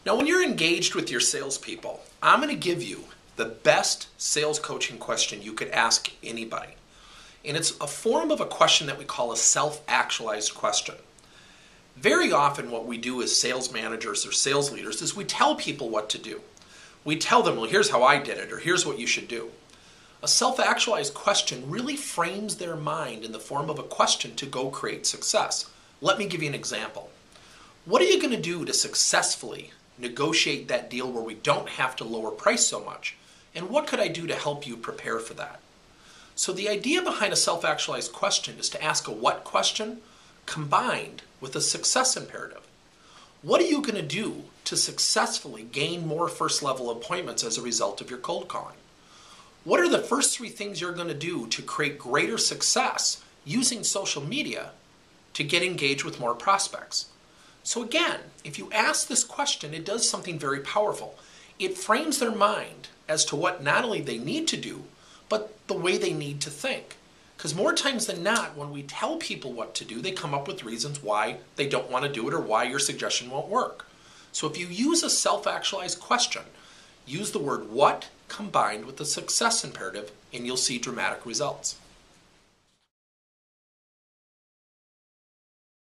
Now, when you're engaged with your salespeople, I'm going to give you the best sales coaching question you could ask anybody. And it's a form of a question that we call a self-actualized question. Very often what we do as sales managers or sales leaders is we tell people what to do. We tell them, well, here's how I did it, or here's what you should do. A self-actualized question really frames their mind in the form of a question to go create success. Let me give you an example. What are you going to do to successfully negotiate that deal where we don't have to lower price so much? And what could I do to help you prepare for that? So the idea behind a self-actualized question is to ask a what question combined with a success imperative. What are you going to do to successfully gain more first level appointments as a result of your cold calling? What are the first three things you're going to do to create greater success using social media to get engaged with more prospects? So again, if you ask this question, it does something very powerful. It frames their mind as to what not only they need to do, but the way they need to think. Because more times than not, when we tell people what to do, they come up with reasons why they don't want to do it or why your suggestion won't work. So if you use a self-actualized question, use the word what combined with the success imperative, and you'll see dramatic results.